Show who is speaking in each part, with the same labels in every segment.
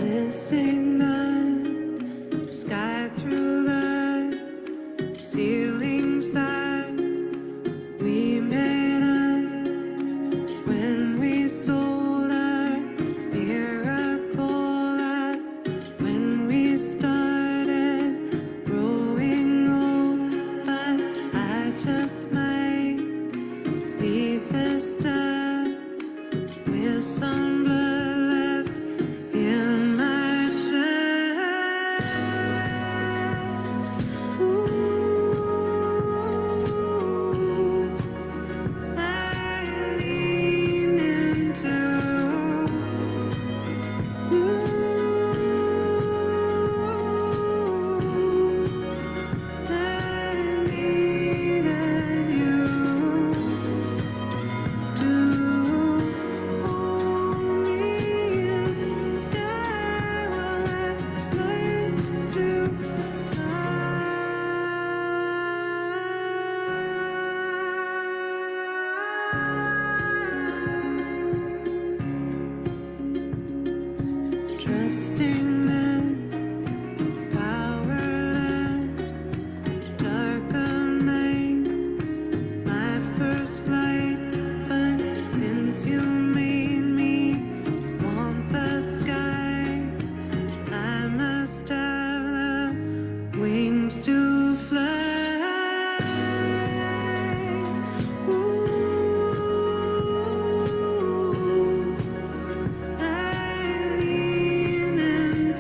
Speaker 1: Missing the sky through the ceilings that we made up when we sold our miracle. That's when we started growing old. But I just might leave this stuff with some blood left in my chest. Ooh, I lean into. Ooh, I needed you to hold me in sky while I learn to fly. Trusting this powerless dark of night, my first flight. But since you made me want the sky, I must have the wings to fly. Ooh, I lean into.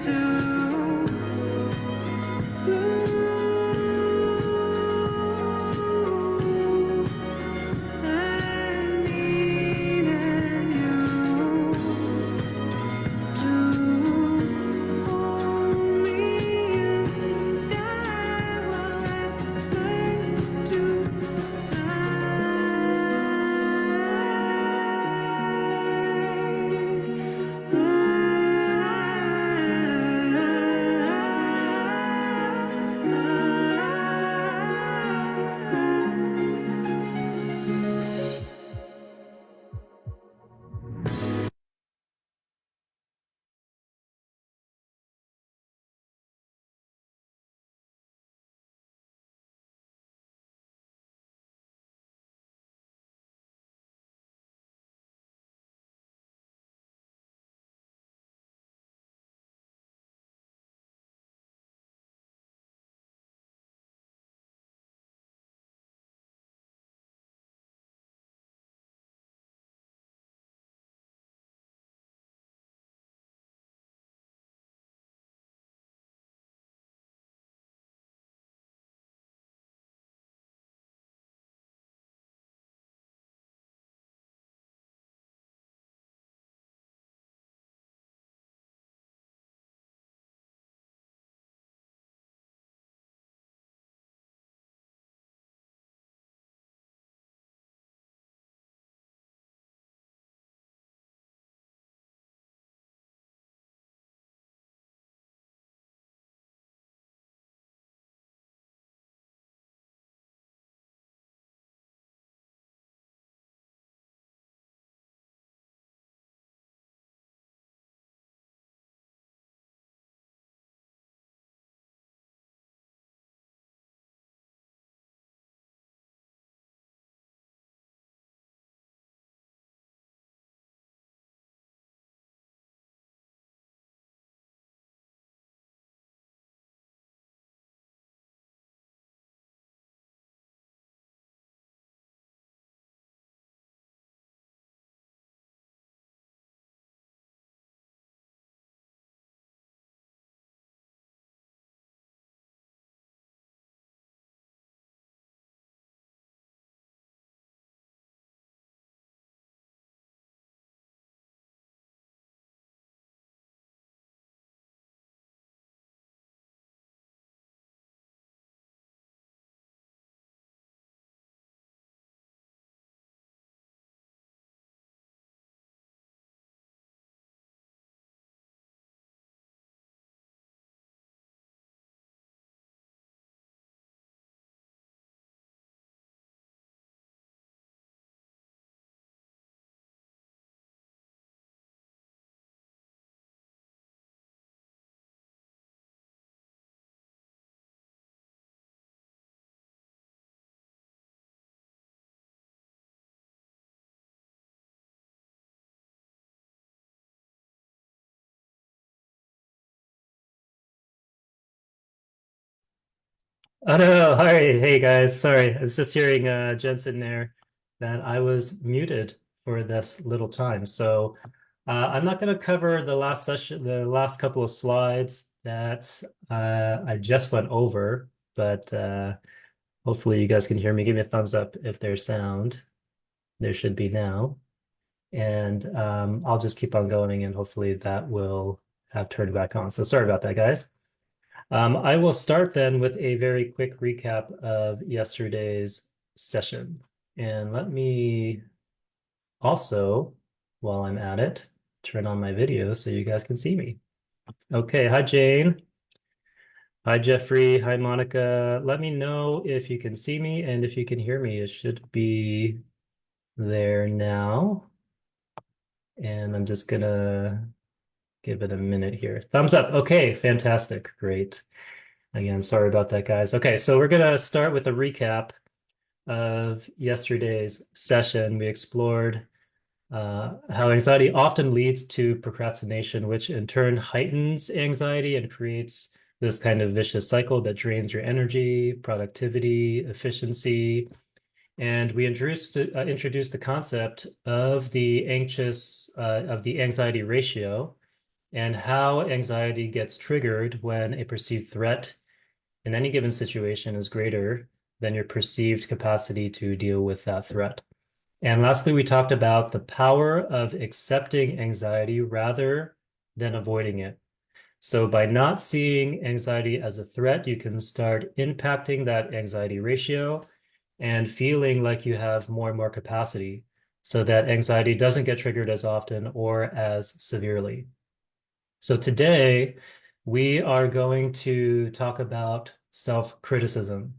Speaker 2: Oh no, hi, hey guys. Sorry, I was just hearing Jensen there that I was muted for this little time. So I'm not going to cover the last session, the last couple of slides that I just went over, but hopefully you guys can hear me. Give me a thumbs up if there's sound. There should be now. And I'll just keep on going and hopefully that will have turned back on. So sorry about that, guys. I will start then with a very quick recap of yesterday's session. And let me also, while I'm at it, turn on my video so you guys can see me. Okay, hi Jane. Hi Jeffrey. Hi Monica. Let me know if you can see me and if you can hear me. It should be there now. And I'm just gonna give it a minute here. Thumbs up. Okay, fantastic. Great. Again, sorry about that, guys. Okay, so we're gonna start with a recap of yesterday's session. We explored how anxiety often leads to procrastination, which in turn heightens anxiety and creates this kind of vicious cycle that drains your energy, productivity, efficiency. And we introduced the concept of of the anxiety ratio and how anxiety gets triggered when a perceived threat in any given situation is greater than your perceived capacity to deal with that threat. And lastly, we talked about the power of accepting anxiety rather than avoiding it. So by not seeing anxiety as a threat, you can start impacting that anxiety ratio and feeling like you have more and more capacity so that anxiety doesn't get triggered as often or as severely. So today we are going to talk about self-criticism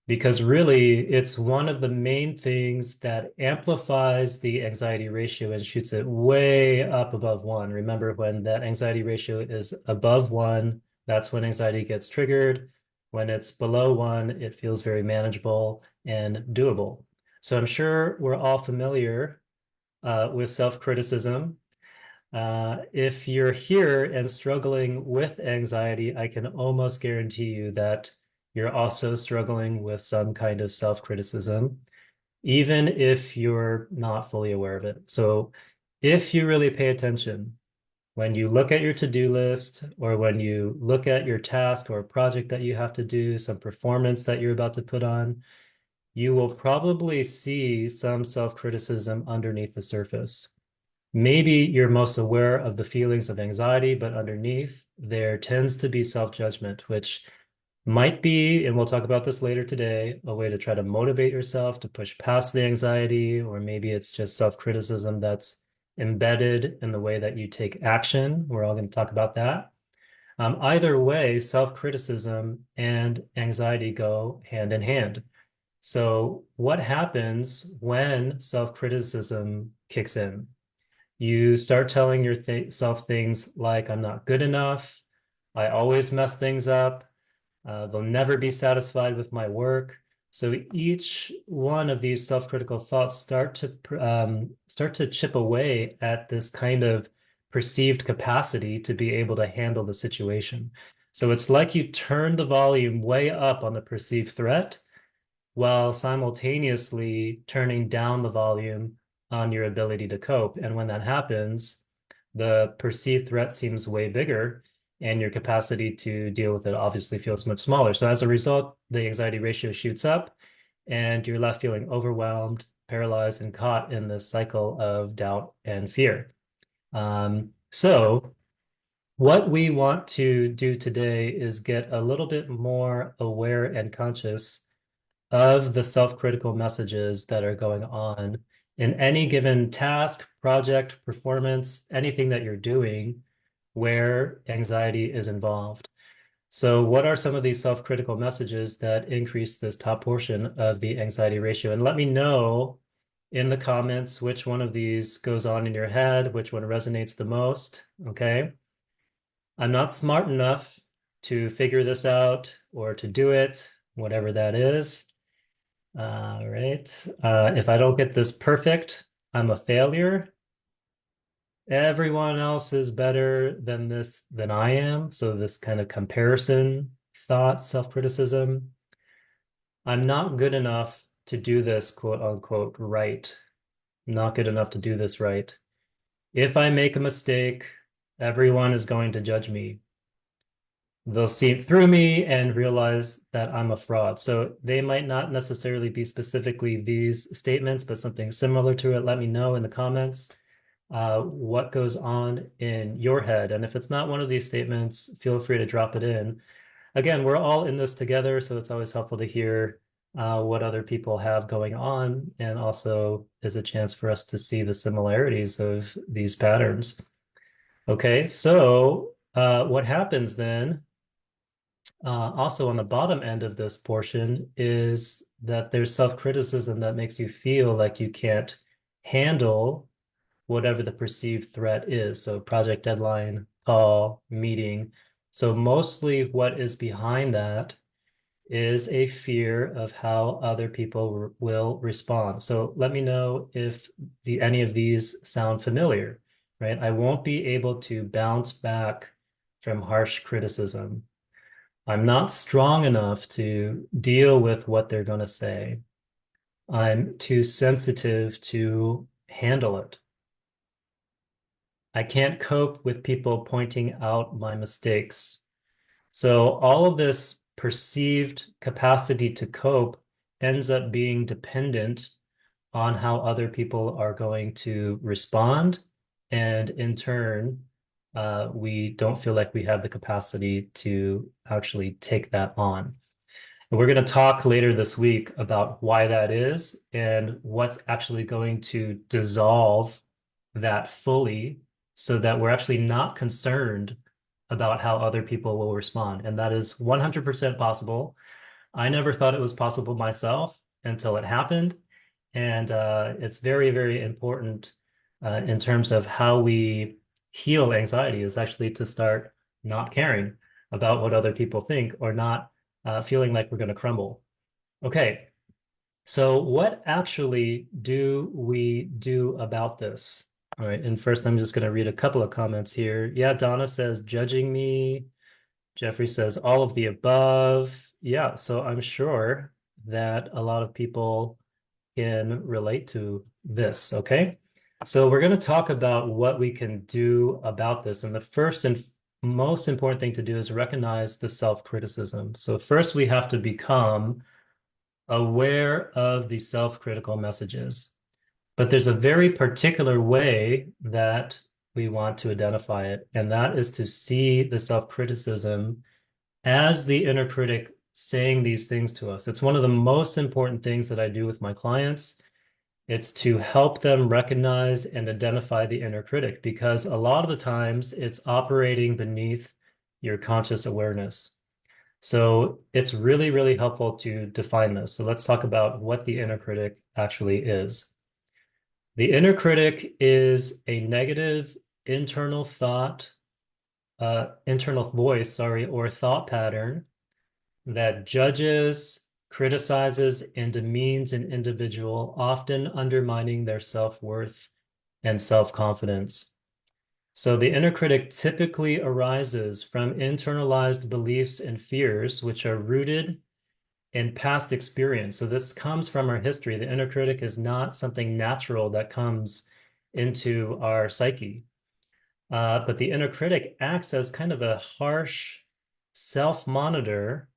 Speaker 2: because really it's one of the main things that amplifies the anxiety ratio and shoots it way up above one. Remember, when that anxiety ratio is above one, that's when anxiety gets triggered. When it's below one, it feels very manageable and doable. So I'm sure we're all familiar with self-criticism. If you're here and struggling with anxiety, I can almost guarantee you that you're also struggling with some kind of self-criticism, even if you're not fully aware of it. So if you really pay attention, when you look at your to-do list or when you look at your task or project that you have to do, some performance that you're about to put on, you will probably see some self-criticism underneath the surface. Maybe you're most aware of the feelings of anxiety, but underneath there tends to be self-judgment, which might be, and we'll talk about this later today, a way to try to motivate yourself to push past the anxiety, or maybe it's just self-criticism that's embedded in the way that you take action. We're all going to talk about that. Either way, self-criticism and anxiety go hand in hand. So, what happens when self-criticism kicks in? You start telling yourself things like, I'm not good enough. I always mess things up. They'll never be satisfied with my work. So each one of these self-critical thoughts start to chip away at this kind of perceived capacity to be able to handle the situation. So it's like you turn the volume way up on the perceived threat while simultaneously turning down the volume on your ability to cope. And when that happens, the perceived threat seems way bigger, and your capacity to deal with it obviously feels much smaller. So as a result, the anxiety ratio shoots up, and you're left feeling overwhelmed, paralyzed, and caught in this cycle of doubt and fear. So what we want to do today is get a little bit more aware and conscious of the self-critical messages that are going on in any given task, project, performance, anything that you're doing where anxiety is involved. So, what are some of these self-critical messages that increase this top portion of the anxiety ratio? And let me know in the comments which one of these goes on in your head, which one resonates the most. Okay. I'm not smart enough to figure this out or to do it, whatever that is. All right. If I don't get this perfect, I'm a failure. Everyone else is better than I am. So this kind of comparison. thought, self-criticism. I'm not good enough to do this, quote unquote, right. I'm not good enough to do this right. If I make a mistake, everyone is going to judge me. They'll see through me and realize that I'm a fraud. So they might not necessarily be specifically these statements, but something similar to it. Let me know in the comments what goes on in your head. And if it's not one of these statements, feel free to drop it in. Again, we're all in this together, so it's always helpful to hear what other people have going on, and also is a chance for us to see the similarities of these patterns. Okay, so what happens then, also on the bottom end of this portion, is that there's self-criticism that makes you feel like you can't handle whatever the perceived threat is. So project deadline, call, meeting. So mostly what is behind that is a fear of how other people will respond. So let me know if any of these sound familiar, right? I won't be able to bounce back from harsh criticism. I'm not strong enough to deal with what they're going to say. I'm too sensitive to handle it. I can't cope with people pointing out my mistakes. So all of this perceived capacity to cope ends up being dependent on how other people are going to respond. And in turn, we don't feel like we have the capacity to actually take that on. And we're going to talk later this week about why that is and what's actually going to dissolve that fully so that we're actually not concerned about how other people will respond. And that is 100% possible. I never thought it was possible myself until it happened. And it's very, very important in terms of how we heal anxiety is actually to start not caring about what other people think or not feeling like we're going to crumble. Okay, so what actually do we do about this? All right, and first I'm just going to read a couple of comments here. Yeah, Donna says, judging me. Jeffrey says, all of the above. Yeah, so I'm sure that a lot of people can relate to this, okay? So we're going to talk about what we can do about this. And the first and most important thing to do is recognize the self-criticism. So first we have to become aware of the self-critical messages. But there's a very particular way that we want to identify it, and that is to see the self-criticism as the inner critic saying these things to us. It's one of the most important things that I do with my clients. It's to help them recognize and identify the inner critic, because a lot of the times it's operating beneath your conscious awareness. So it's really, really helpful to define this. So let's talk about what the inner critic actually is. The inner critic is a negative internal thought, internal voice, sorry, or thought pattern that judges, criticizes, and demeans an individual, often undermining their self-worth and self-confidence. So the inner critic typically arises from internalized beliefs and fears, which are rooted in past experience. So this comes from our history. The inner critic is not something natural that comes into our psyche. But the inner critic acts as kind of a harsh self-monitor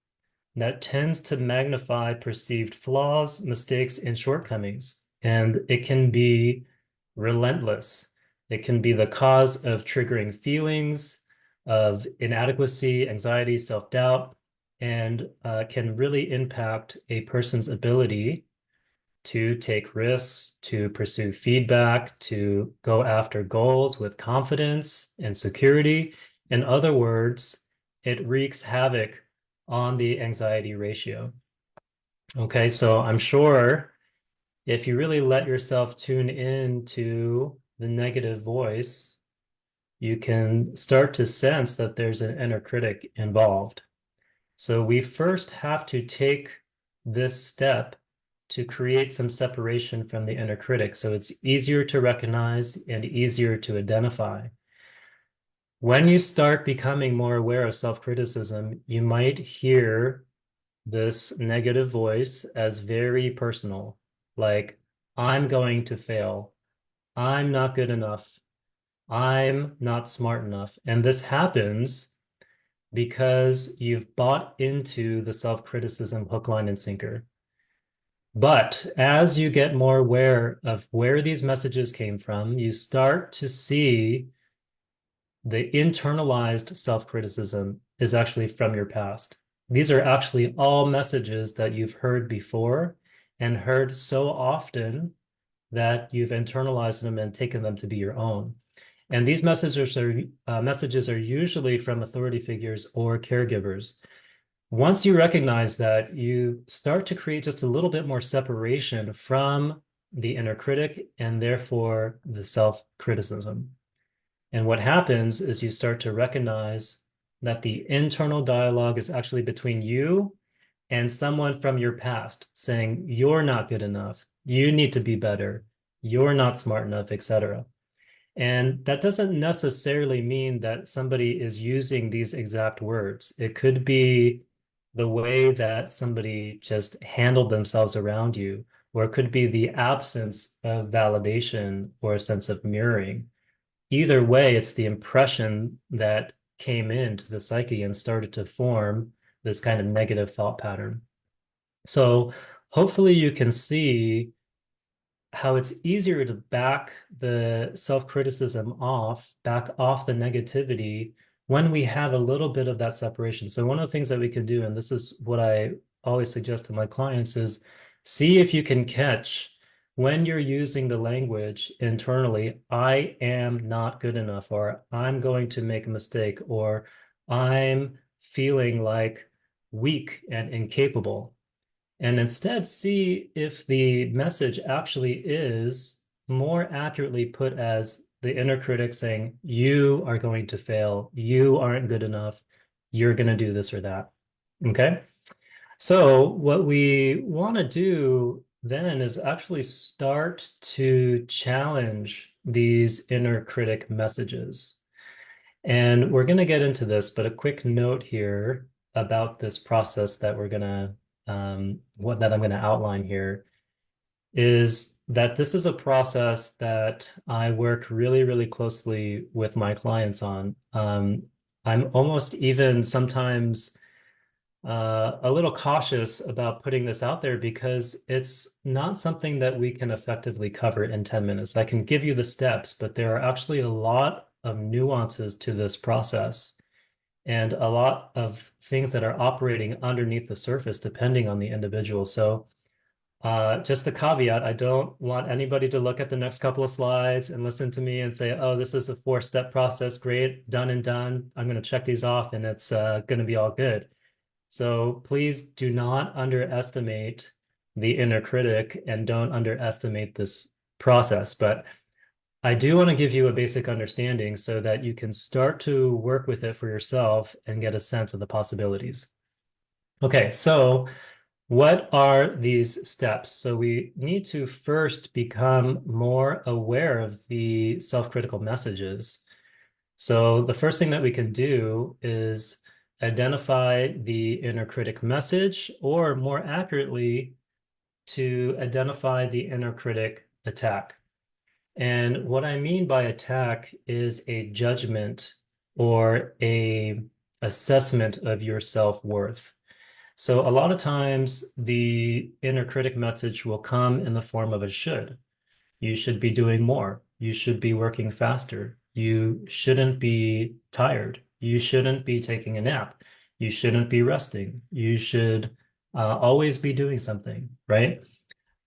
Speaker 2: that tends to magnify perceived flaws, mistakes, and shortcomings. And it can be relentless. It can be the cause of triggering feelings of inadequacy, anxiety, self-doubt, and can really impact a person's ability to take risks, to pursue feedback, to go after goals with confidence and security. In other words, it wreaks havoc on the anxiety ratio. Okay, so I'm sure if you really let yourself tune in to the negative voice, you can start to sense that there's an inner critic involved. So we first have to take this step to create some separation from the inner critic, so it's easier to recognize and easier to identify. When you start becoming more aware of self-criticism, you might hear this negative voice as very personal, like, I'm going to fail. I'm not good enough. I'm not smart enough. And this happens because you've bought into the self-criticism hook, line, and sinker. But as you get more aware of where these messages came from, you start to see the internalized self-criticism is actually from your past. These are actually all messages that you've heard before and heard so often that you've internalized them and taken them to be your own. And these messages are usually from authority figures or caregivers. Once you recognize that, you start to create just a little bit more separation from the inner critic and therefore the self-criticism. And what happens is you start to recognize that the internal dialogue is actually between you and someone from your past saying, you're not good enough, you need to be better, you're not smart enough, etc. And that doesn't necessarily mean that somebody is using these exact words. It could be the way that somebody just handled themselves around you, or it could be the absence of validation or a sense of mirroring. Either way, it's the impression that came into the psyche and started to form this kind of negative thought pattern. So hopefully you can see how it's easier to back the self-criticism back off the negativity when we have a little bit of that separation. So one of the things that we can do, and this is what I always suggest to my clients, is see if you can catch when you're using the language internally, I am not good enough, or I'm going to make a mistake, or I'm feeling like weak and incapable, and instead see if the message actually is more accurately put as the inner critic saying, you are going to fail, you aren't good enough, you're going to do this or that. Okay. So what we want to do then is actually start to challenge these inner critic messages. And we're going to get into this, but a quick note here about this process that we're going to what that I'm going to outline here is that this is a process that I work really, really closely with my clients on. I'm almost even sometimes a little cautious about putting this out there because it's not something that we can effectively cover in 10 minutes. I can give you the steps, but there are actually a lot of nuances to this process and a lot of things that are operating underneath the surface depending on the individual. So just a caveat, I don't want anybody to look at the next couple of slides and listen to me and say, oh, this is a 4-step process. Great, done and done. I'm going to check these off and it's going to be all good. So please do not underestimate the inner critic and don't underestimate this process. But I do want to give you a basic understanding so that you can start to work with it for yourself and get a sense of the possibilities. Okay, so what are these steps? So we need to first become more aware of the self-critical messages. So the first thing that we can do is identify the inner critic message, or more accurately, to identify the inner critic attack. And what I mean by attack is a judgment or a assessment of your self-worth. So a lot of times the inner critic message will come in the form of a should. You should be doing more. You should be working faster. You shouldn't be tired. You shouldn't be taking a nap. You shouldn't be resting. You should always be doing something, right?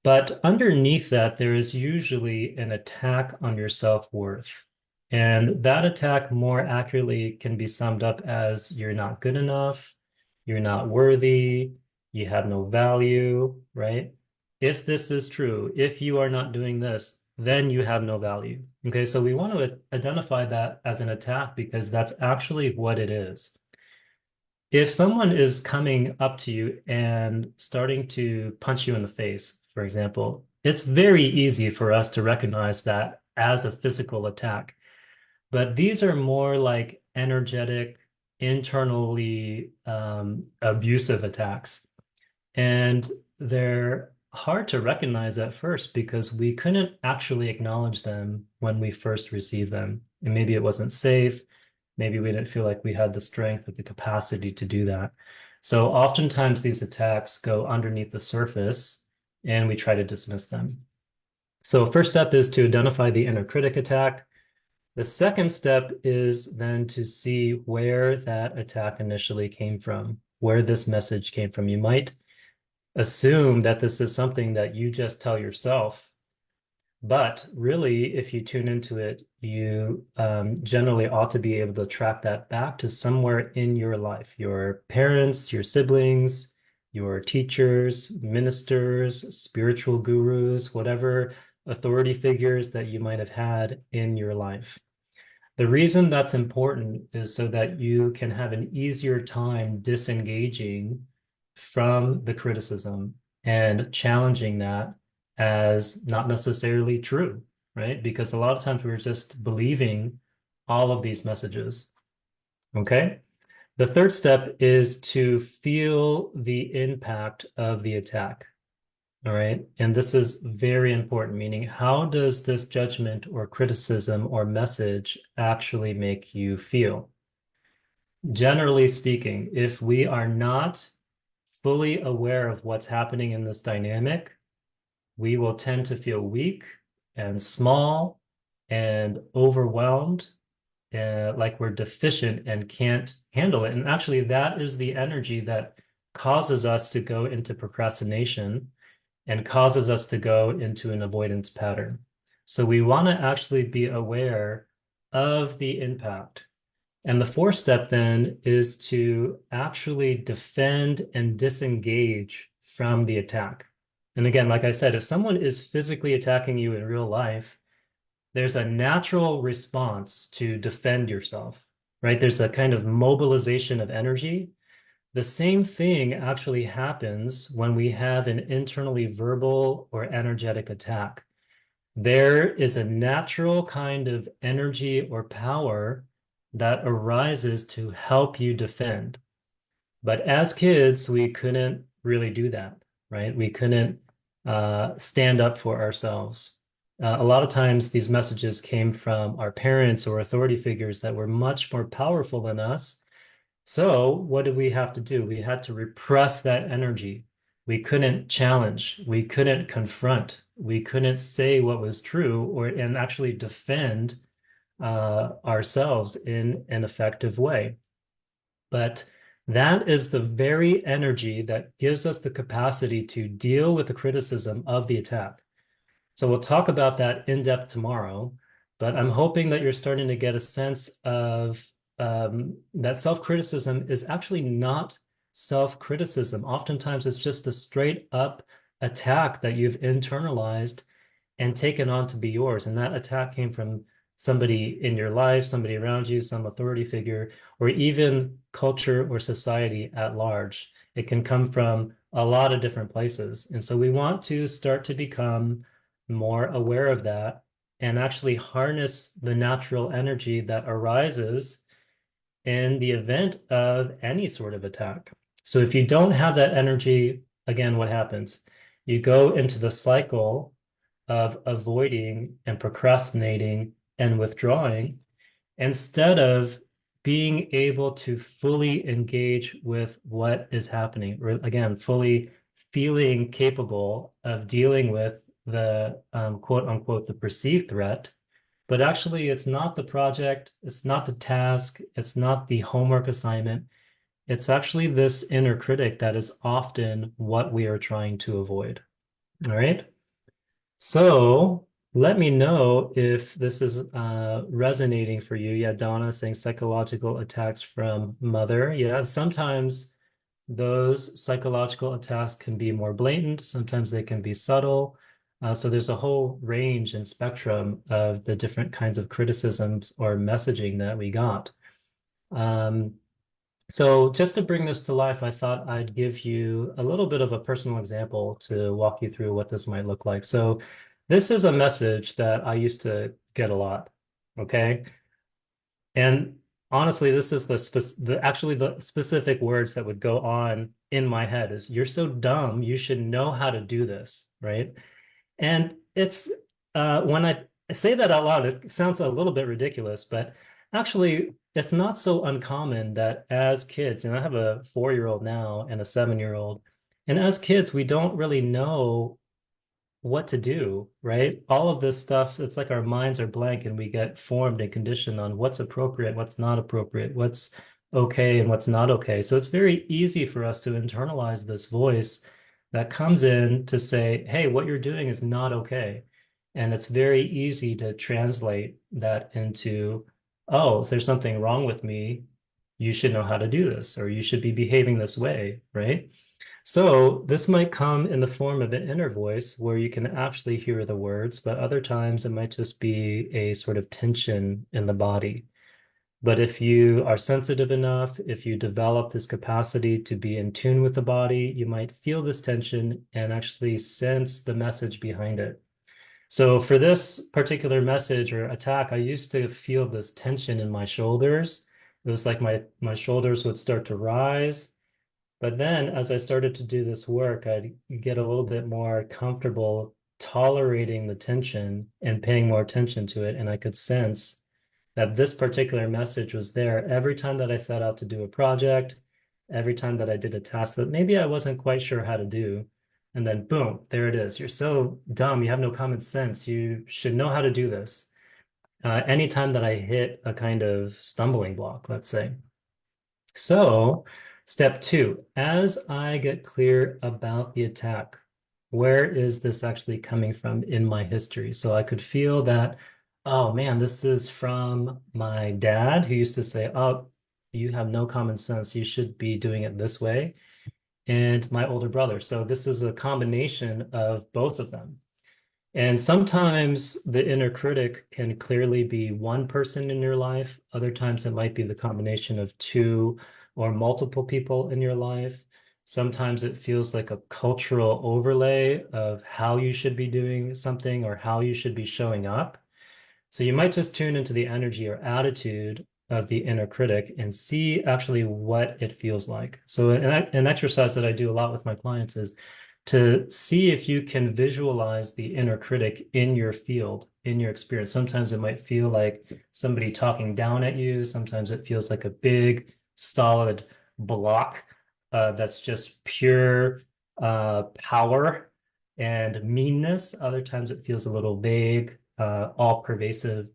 Speaker 2: But underneath that, there is usually an attack on your self-worth. And that attack more accurately can be summed up as you're not good enough, you're not worthy, you have no value, right? If this is true, if you are not doing this, then you have no value. Okay, so we want to identify that as an attack because that's actually what it is. If someone is coming up to you and starting to punch you in the face, for example, it's very easy for us to recognize that as a physical attack. But these are more like energetic, internally abusive attacks. And they're hard to recognize at first because we couldn't actually acknowledge them when we first received them. And maybe it wasn't safe. Maybe we didn't feel like we had the strength or the capacity to do that. So oftentimes these attacks go underneath the surface and we try to dismiss them. So first step is to identify the inner critic attack. The second step is then to see where that attack initially came from, where this message came from. You might assume that this is something that you just tell yourself. But really, if you tune into it, you generally ought to be able to track that back to somewhere in your life, your parents, your siblings, your teachers, ministers, spiritual gurus, whatever authority figures that you might have had in your life. The reason that's important is so that you can have an easier time disengaging from the criticism and challenging that as not necessarily true, right? Because a lot of times we're just believing all of these messages. Okay. The third step is to feel the impact of the attack. All right. And this is very important, meaning how does this judgment or criticism or message actually make you feel? Generally speaking, if we are not fully aware of what's happening in this dynamic, we will tend to feel weak and small and overwhelmed, like we're deficient and can't handle it. And actually, that is the energy that causes us to go into procrastination and causes us to go into an avoidance pattern. So we want to actually be aware of the impact. And the fourth step then is to actually defend and disengage from the attack. And again, like I said, if someone is physically attacking you in real life, there's a natural response to defend yourself, right? There's a kind of mobilization of energy. The same thing actually happens when we have an internally verbal or energetic attack. There is a natural kind of energy or power that arises to help you defend. But as kids, we couldn't really do that, right? We couldn't stand up for ourselves. A lot of times, these messages came from our parents or authority figures that were much more powerful than us. So, what did we have to do? We had to repress that energy. We couldn't challenge, we couldn't confront, we couldn't say what was true or and actually defend ourselves in an effective way. But that is the very energy that gives us the capacity to deal with the criticism of the attack. So we'll talk about that in depth tomorrow, but I'm hoping that you're starting to get a sense of that self-criticism is actually not self-criticism. Oftentimes it's just a straight up attack that you've internalized and taken on to be yours. And that attack came from somebody in your life, somebody around you, some authority figure, or even culture or society at large. It can come from a lot of different places. And so we want to start to become more aware of that and actually harness the natural energy that arises in the event of any sort of attack. So if you don't have that energy, again, what happens? You go into the cycle of avoiding and procrastinating and withdrawing instead of being able to fully engage with what is happening, or again, fully feeling capable of dealing with the quote unquote the perceived threat. But actually, it's not the project, it's not the task, it's not the homework assignment. It's actually this inner critic that is often what we are trying to avoid. All right. So let me know if this is resonating for you. Yeah, Donna saying psychological attacks from mother. Yeah, sometimes those psychological attacks can be more blatant. Sometimes they can be subtle. So there's a whole range and spectrum of the different kinds of criticisms or messaging that we got. Um, so just to bring this to life, I thought I'd give you a little bit of a personal example to walk you through what this might look like. So this is a message that I used to get a lot, okay? And honestly, this is the specific words that would go on in my head is you're so dumb, you should know how to do this, right? And it's when I say that out loud, it sounds a little bit ridiculous, but actually, it's not so uncommon that as kids, and I have a 4-year-old now and a 7-year-old, and as kids, we don't really know what to do, right? All of this stuff, it's like our minds are blank and we get formed and conditioned on what's appropriate, what's not appropriate, what's okay and what's not okay. So it's very easy for us to internalize this voice that comes in to say, hey, what you're doing is not okay. And it's very easy to translate that into, oh, if there's something wrong with me, you should know how to do this, or you should be behaving this way, right? So this might come in the form of an inner voice where you can actually hear the words, but other times it might just be a sort of tension in the body. But if you are sensitive enough, if you develop this capacity to be in tune with the body, you might feel this tension and actually sense the message behind it. So for this particular message or attack, I used to feel this tension in my shoulders. It was like my shoulders would start to rise. But then as I started to do this work, I'd get a little bit more comfortable tolerating the tension and paying more attention to it. And I could sense that this particular message was there every time that I set out to do a project, every time that I did a task that maybe I wasn't quite sure how to do. And then boom, there it is. You're so dumb. You have no common sense. You should know how to do this. Anytime that I hit a kind of stumbling block, let's say. So, step two, as I get clear about the attack, where is this actually coming from in my history? So I could feel that, oh man, this is from my dad who used to say, oh, you have no common sense. You should be doing it this way. And my older brother. So this is a combination of both of them. And sometimes the inner critic can clearly be one person in your life. Other times it might be the combination of two or multiple people in your life. Sometimes it feels like a cultural overlay of how you should be doing something or how you should be showing up. So you might just tune into the energy or attitude of the inner critic and see actually what it feels like. So an exercise that I do a lot with my clients is to see if you can visualize the inner critic in your field, in your experience. Sometimes it might feel like somebody talking down at you. Sometimes it feels like a big, solid block that's just pure power and meanness. Other times it feels a little vague, all pervasive.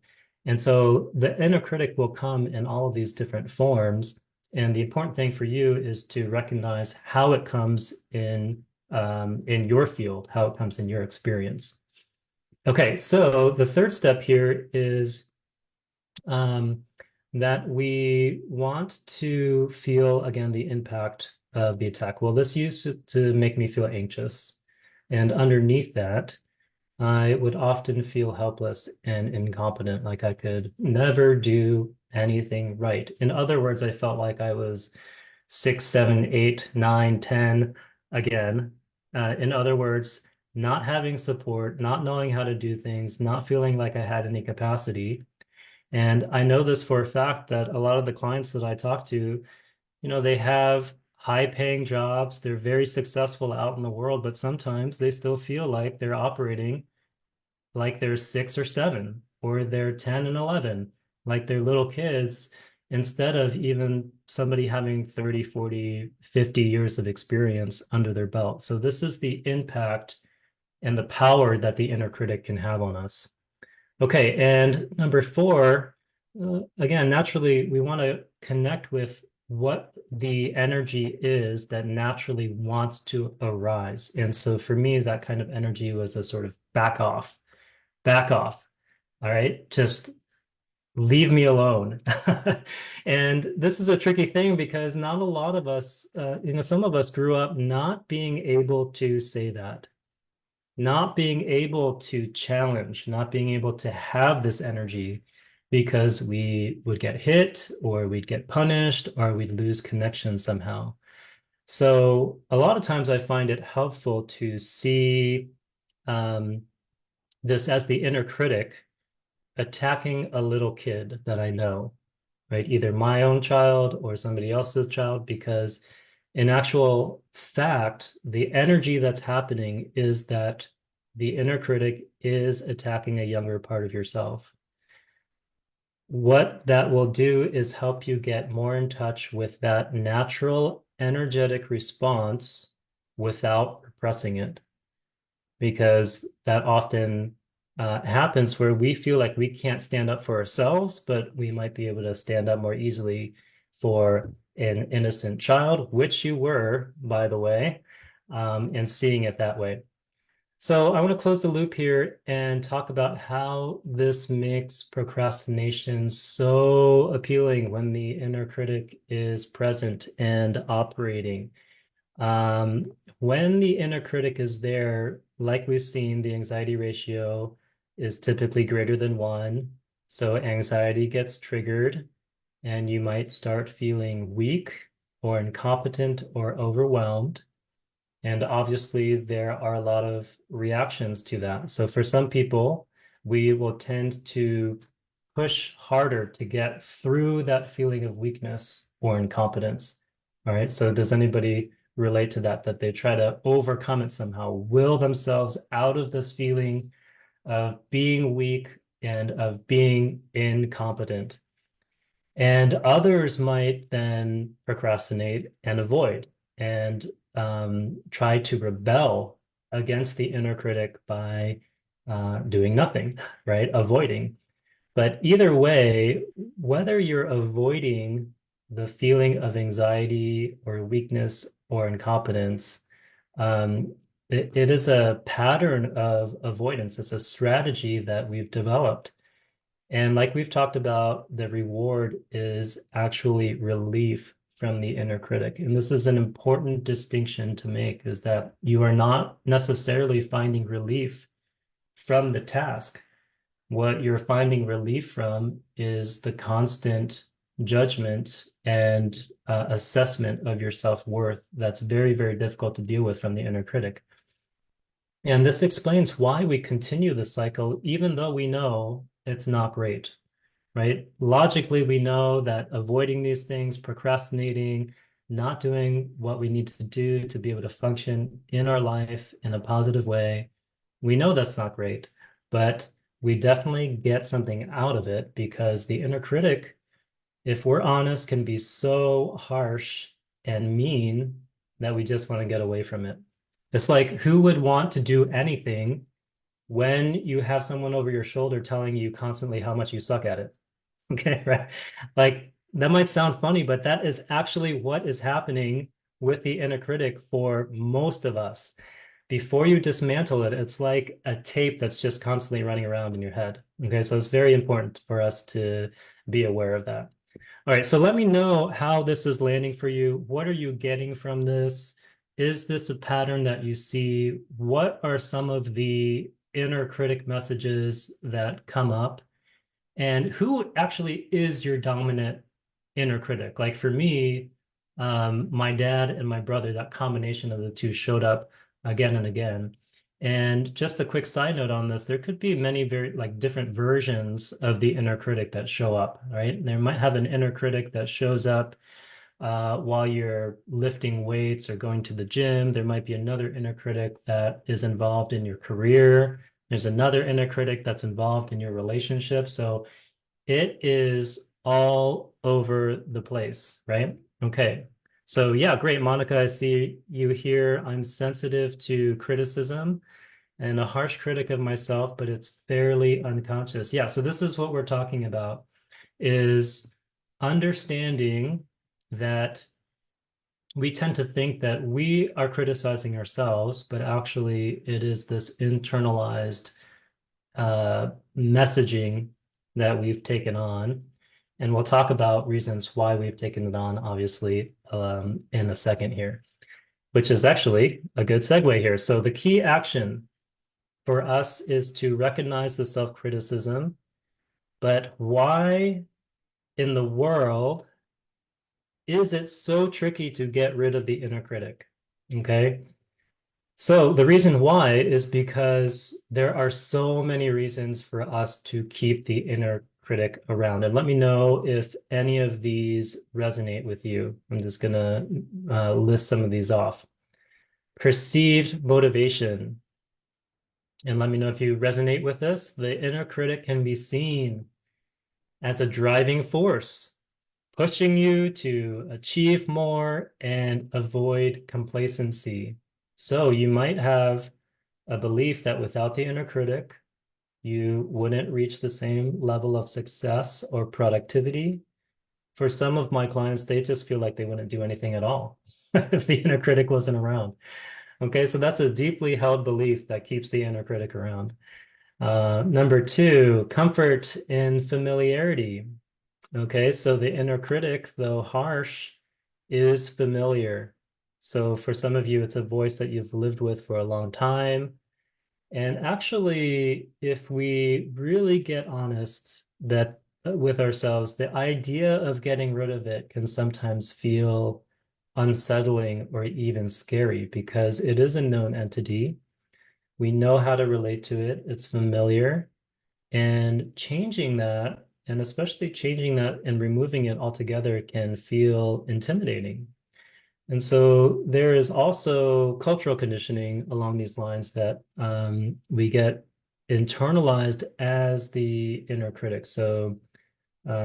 Speaker 2: And so the inner critic will come in all of these different forms. And the important thing for you is to recognize how it comes in your field, how it comes in your experience. Okay, so the third step here is um, that we want to feel again the impact of the attack. Well, this used to make me feel anxious. And underneath that, I would often feel helpless and incompetent, like I could never do anything right. In other words, I felt like I was 6, 7, 8, 9, 10 again. In other words, not having support, not knowing how to do things, not feeling like I had any capacity. And I know this for a fact that a lot of the clients that I talk to, they have high paying jobs, they're very successful out in the world, but sometimes they still feel like they're operating like they're 6 or 7, or they're 10 and 11, like they're little kids, instead of even somebody having 30, 40, 50 years of experience under their belt. So this is the impact and the power that the inner critic can have on us. Okay, and number four, again, naturally, we want to connect with what the energy is that naturally wants to arise. And so for me, that kind of energy was a sort of back off, back off. All right, just leave me alone. And this is a tricky thing because not a lot of us, some of us grew up not being able to say that, not being able to challenge, not being able to have this energy because we would get hit or we'd get punished or we'd lose connection somehow. So a lot of times I find it helpful to see um, this as the inner critic attacking a little kid that I know. right? Either my own child or somebody else's child, because in actual fact, the energy that's happening is that the inner critic is attacking a younger part of yourself. What that will do is help you get more in touch with that natural energetic response without repressing it, because that often happens where we feel like we can't stand up for ourselves, but we might be able to stand up more easily for an innocent child, which you were, by the way, and seeing it that way. So I want to close the loop here and talk about how this makes procrastination so appealing when the inner critic is present and operating. When the inner critic is there, like we've seen, the anxiety ratio is typically greater than 1. So anxiety gets triggered, and you might start feeling weak or incompetent or overwhelmed. And obviously, there are a lot of reactions to that. So for some people, we will tend to push harder to get through that feeling of weakness or incompetence. All right. So does anybody relate to that, that they try to overcome it somehow, will themselves out of this feeling of being weak and of being incompetent? And others might then procrastinate and avoid and try to rebel against the inner critic by doing nothing, right? Avoiding. But either way, whether you're avoiding the feeling of anxiety or weakness or incompetence, it is a pattern of avoidance. It's a strategy that we've developed. And like we've talked about, the reward is actually relief from the inner critic. And this is an important distinction to make, is that you are not necessarily finding relief from the task. What you're finding relief from is the constant judgment and assessment of your self-worth that's very, very difficult to deal with from the inner critic. And this explains why we continue the cycle, even though we know it's not great, right? Logically, we know that avoiding these things, procrastinating, not doing what we need to do to be able to function in our life in a positive way, we know that's not great, but we definitely get something out of it, because the inner critic, if we're honest, can be so harsh and mean that we just want to get away from it. It's like, who would want to do anything when you have someone over your shoulder telling you constantly how much you suck at it? Okay, right. Like, that might sound funny, but that is actually what is happening with the inner critic for most of us. Before you dismantle it, it's like a tape that's just constantly running around in your head. Okay, so it's very important for us to be aware of that. All right, so let me know how this is landing for you. What are you getting from this? Is this a pattern that you see? What are some of the inner critic messages that come up? And who actually is your dominant inner critic? Like for me, my dad and my brother, that combination of the two showed up again and again. And just a quick side note on this, there could be many very like different versions of the inner critic that show up, right? There might have an inner critic that shows up while you're lifting weights or going to the gym. There might be another inner critic that is involved in your career. There's another inner critic that's involved in your relationship. So it is all over the place, right? Okay. So yeah, great, Monica. I see you here. I'm sensitive to criticism and a harsh critic of myself, but it's fairly unconscious. Yeah, so this is what we're talking about, is understanding that we tend to think that we are criticizing ourselves, but actually it is this internalized messaging that we've taken on. And we'll talk about reasons why we've taken it on, obviously, in a second here, which is actually a good segue here. So the key action for us is to recognize the self-criticism, but why in the world is it so tricky to get rid of the inner critic? Okay. So the reason why is because there are so many reasons for us to keep the inner critic around. And let me know if any of these resonate with you. I'm just going to list some of these off. Perceived motivation. And let me know if you resonate with this. The inner critic can be seen as a driving force, pushing you to achieve more and avoid complacency. So you might have a belief that without the inner critic, you wouldn't reach the same level of success or productivity. For some of my clients, they just feel like they wouldn't do anything at all if the inner critic wasn't around. Okay, so that's a deeply held belief that keeps the inner critic around. Number two, comfort in familiarity. Okay, so the inner critic, though harsh, is familiar. So for some of you, it's a voice that you've lived with for a long time. And actually, if we really get honest that with ourselves, the idea of getting rid of it can sometimes feel unsettling or even scary because it is a known entity. We know how to relate to it. It's familiar. And changing that, and especially changing that and removing it altogether can feel intimidating. And so there is also cultural conditioning along these lines that we get internalized as the inner critic. So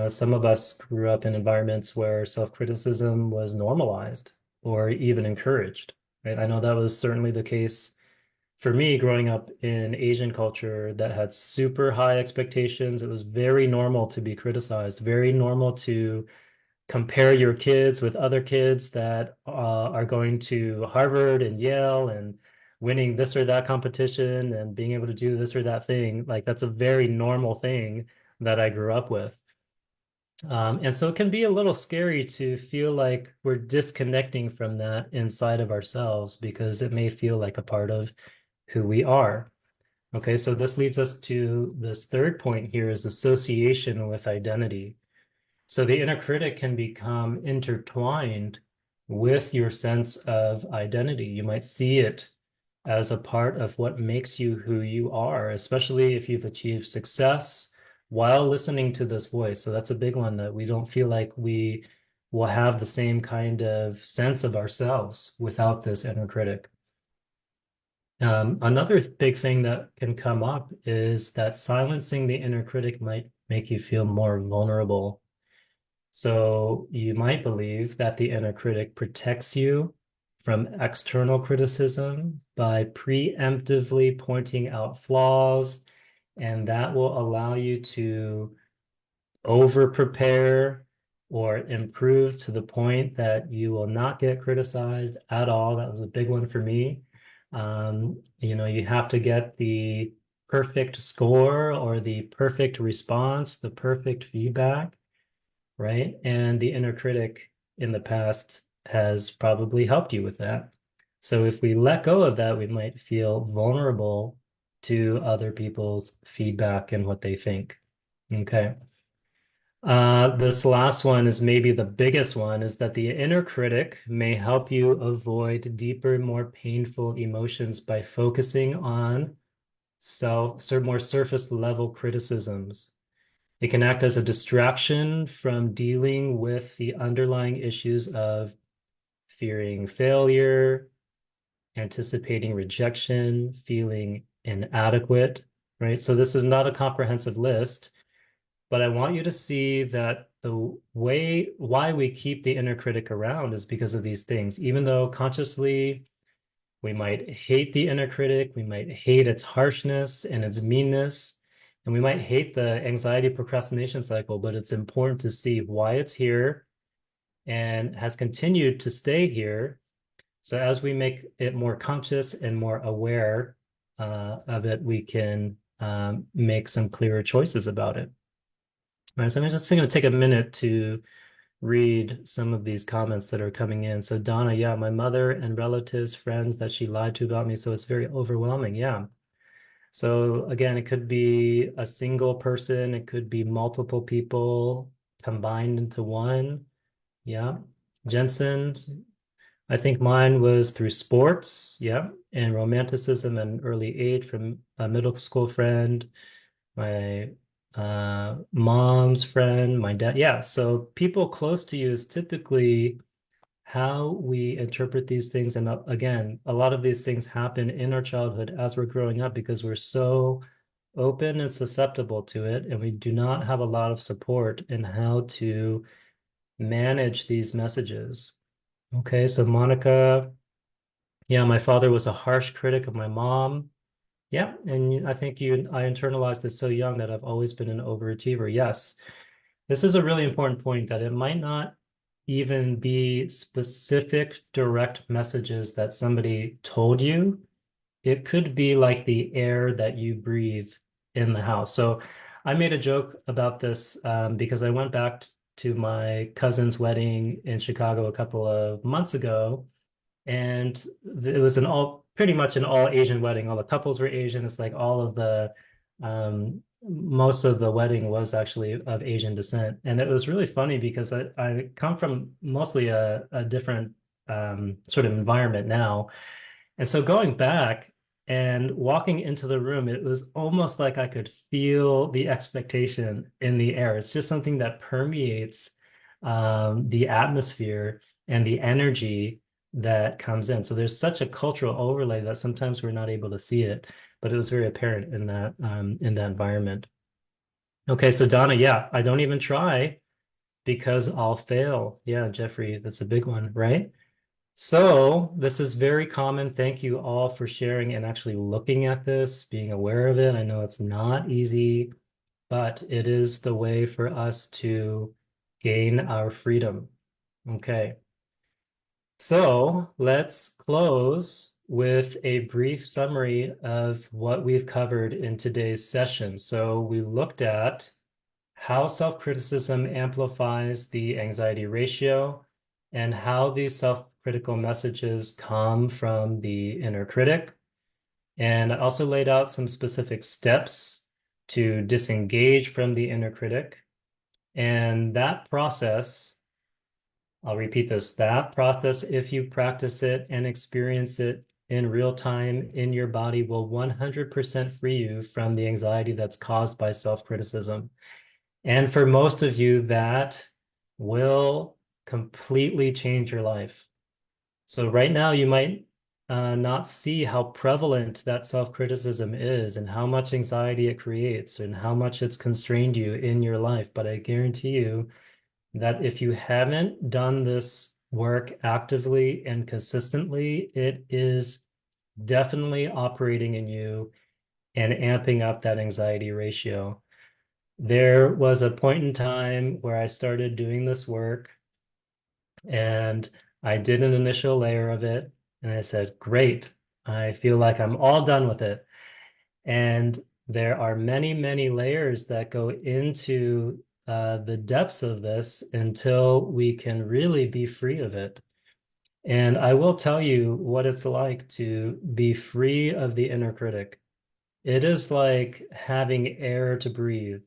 Speaker 2: some of us grew up in environments where self-criticism was normalized or even encouraged, right? I know that was certainly the case for me growing up in Asian culture that had super high expectations. It was very normal to be criticized, very normal to compare your kids with other kids that are going to Harvard and Yale and winning this or that competition and being able to do this or that thing. Like that's a very normal thing that I grew up with. And so it can be a little scary to feel like we're disconnecting from that inside of ourselves because it may feel like a part of who we are. Okay, so this leads us to this third point here is association with identity. So the inner critic can become intertwined with your sense of identity. You might see it as a part of what makes you who you are, especially if you've achieved success while listening to this voice. So that's a big one that we don't feel like we will have the same kind of sense of ourselves without this inner critic. Another big thing that can come up is that silencing the inner critic might make you feel more vulnerable. So you might believe that the inner critic protects you from external criticism by preemptively pointing out flaws, and that will allow you to over prepare or improve to the point that you will not get criticized at all. That was a big one for me. You have to get the perfect score or the perfect response, the perfect feedback, right? And the inner critic in the past has probably helped you with that. So if we let go of that, we might feel vulnerable to other people's feedback and what they think. Okay. This last one is maybe the biggest one, is that the inner critic may help you avoid deeper, more painful emotions by focusing on more surface level criticisms. It can act as a distraction from dealing with the underlying issues of fearing failure, anticipating rejection, feeling inadequate, right? So this is not a comprehensive list, but I want you to see that the way why we keep the inner critic around is because of these things. Even though consciously we might hate the inner critic, we might hate its harshness and its meanness, and we might hate the anxiety procrastination cycle, but it's important to see why it's here and has continued to stay here. So as we make it more conscious and more aware of it, we can make some clearer choices about it. All right, so I'm just going to take a minute to read some of these comments that are coming in. So Donna, yeah, my mother and relatives, friends that she lied to about me, so it's very overwhelming. Yeah. So again, it could be a single person, it could be multiple people combined into one. Yeah. Jensen, I think mine was through sports, yeah, and romanticism and early age from a middle school friend. My mom's friend, my dad. Yeah, so people close to you is typically how we interpret these things. And again, a lot of these things happen in our childhood as we're growing up because we're so open and susceptible to it, and we do not have a lot of support in how to manage these messages. Okay, so Monica, yeah, my father was a harsh critic of my mom. Yeah, and I think I internalized it so young that I've always been an overachiever. Yes, this is a really important point that it might not even be specific direct messages that somebody told you. It could be like the air that you breathe in the house. So I made a joke about this because I went back to my cousin's wedding in Chicago a couple of months ago, and it was an all pretty much an all Asian wedding. All the couples were Asian. It's like all of the most of the wedding was actually of Asian descent. And it was really funny because I come from mostly a different sort of environment now. And so going back and walking into the room, it was almost like I could feel the expectation in the air. It's just something that permeates the atmosphere and the energy that comes in. So there's such a cultural overlay that sometimes we're not able to see it, but it was very apparent in that environment. Okay, so Donna, yeah, I don't even try because I'll fail. Yeah, Jeffrey, that's a big one, right? So this is very common. Thank you all for sharing and actually looking at this, being aware of it. I know it's not easy, but it is the way for us to gain our freedom. Okay. So let's close with a brief summary of what we've covered in today's session. So we looked at how self-criticism amplifies the anxiety ratio and how these self-critical messages come from the inner critic. And I also laid out some specific steps to disengage from the inner critic. And that process, I'll repeat this, that process, if you practice it and experience it in real time in your body, will 100% free you from the anxiety that's caused by self-criticism. And for most of you, that will completely change your life. So right now, you might not see how prevalent that self-criticism is and how much anxiety it creates and how much it's constrained you in your life. But I guarantee you that if you haven't done this work actively and consistently, it is definitely operating in you and amping up that anxiety ratio. There was a point in time where I started doing this work and I did an initial layer of it and I said, great, I feel like I'm all done with it. And there are many, many layers that go into the depths of this until we can really be free of it. And I will tell you what it's like to be free of the inner critic. It is like having air to breathe.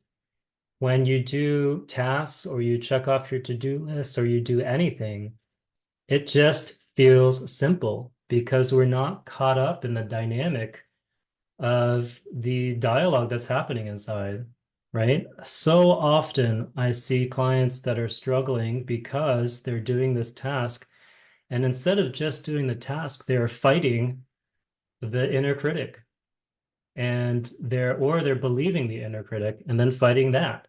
Speaker 2: When you do tasks or you check off your to-do list or you do anything, it just feels simple because we're not caught up in the dynamic of the dialogue that's happening inside, right? So often I see clients that are struggling because they're doing this task, and instead of just doing the task, they're fighting the inner critic and they're believing the inner critic and then fighting that.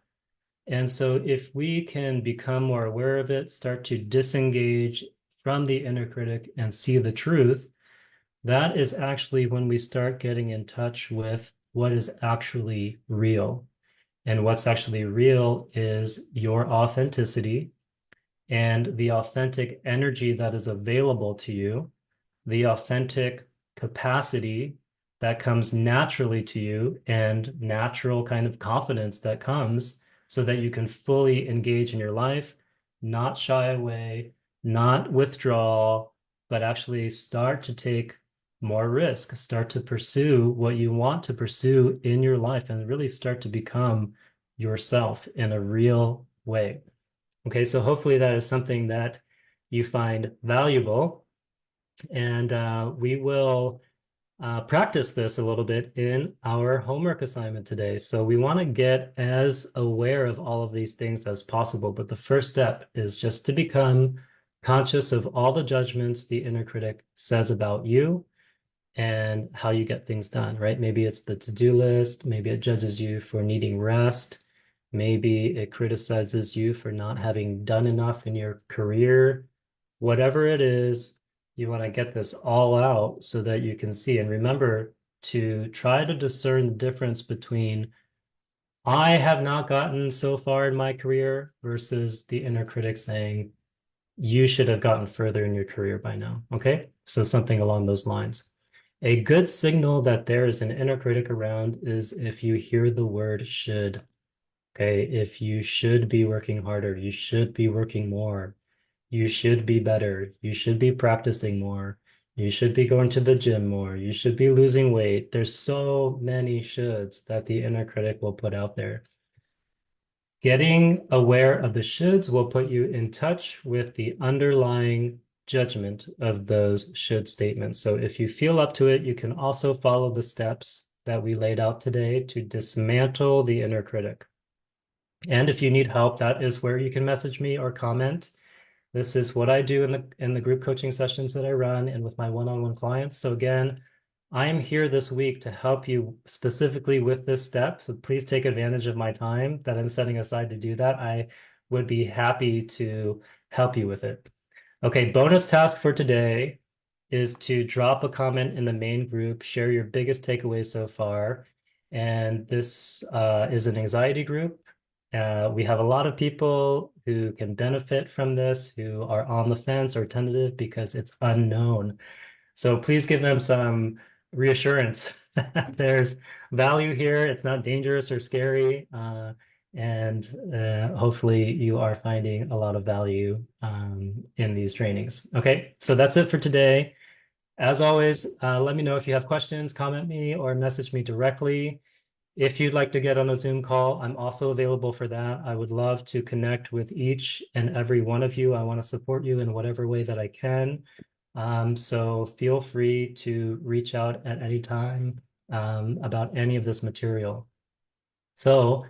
Speaker 2: And so if we can become more aware of it, start to disengage from the inner critic and see the truth, that is actually when we start getting in touch with what is actually real. And what's actually real is your authenticity and the authentic energy that is available to you, the authentic capacity that comes naturally to you, and natural kind of confidence that comes so that you can fully engage in your life, not shy away, not withdraw, but actually start to take more risk, start to pursue what you want to pursue in your life, and really start to become yourself in a real way. Okay, so hopefully that is something that you find valuable. And we will practice this a little bit in our homework assignment today. So we want to get as aware of all of these things as possible. But the first step is just to become conscious of all the judgments the inner critic says about you and how you get things done, right? Maybe it's the to-do list. Maybe it judges you for needing rest. Maybe it criticizes you for not having done enough in your career. Whatever it is, you want to get this all out so that you can see. And remember to try to discern the difference between I have not gotten so far in my career versus the inner critic saying, you should have gotten further in your career by now. Okay. So something along those lines. A good signal that there is an inner critic around is if you hear the word should. Okay. If you should be working harder, you should be working more, you should be better, you should be practicing more, you should be going to the gym more, you should be losing weight. There's so many shoulds that the inner critic will put out there. Getting aware of the shoulds will put you in touch with the underlying judgment of those should statements. So if you feel up to it, you can also follow the steps that we laid out today to dismantle the inner critic. And if you need help, that is where you can message me or comment. This is what I do in the group coaching sessions that I run and with my one-on-one clients. So again, I am here this week to help you specifically with this step. So please take advantage of my time that I'm setting aside to do that. I would be happy to help you with it. Okay, bonus task for today is to drop a comment in the main group, share your biggest takeaways so far. And this is an anxiety group. We have a lot of people who can benefit from this, who are on the fence or tentative because it's unknown. So please give them some reassurance that there's value here. It's not dangerous or scary. And hopefully you are finding a lot of value in these trainings. Okay, so that's it for today. As always, let me know if you have questions, comment me or message me directly. If you'd like to get on a Zoom call, I'm also available for that. I would love to connect with each and every one of you. I want to support you in whatever way that I can. So feel free to reach out at any time about any of this material. So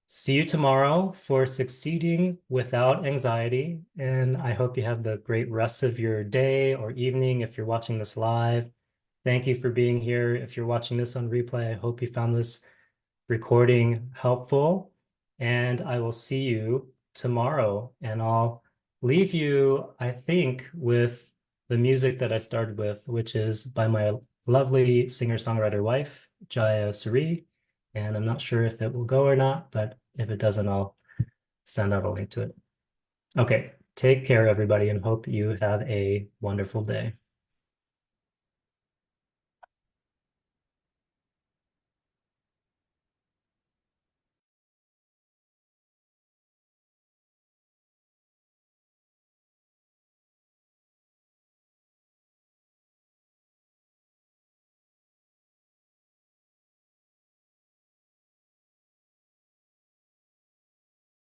Speaker 2: see you tomorrow for succeeding without anxiety. And I hope you have the great rest of your day or evening if you're watching this live. Thank you for being here. If you're watching this on replay, I hope you found this recording helpful. And I will see you tomorrow. And I'll leave you, I think, with the music that I started with, which is by my lovely singer-songwriter wife, Jaya Suri. And I'm not sure if it will go or not, but if it doesn't, I'll send out a link to it. Okay, take care, everybody, and hope you have a wonderful day.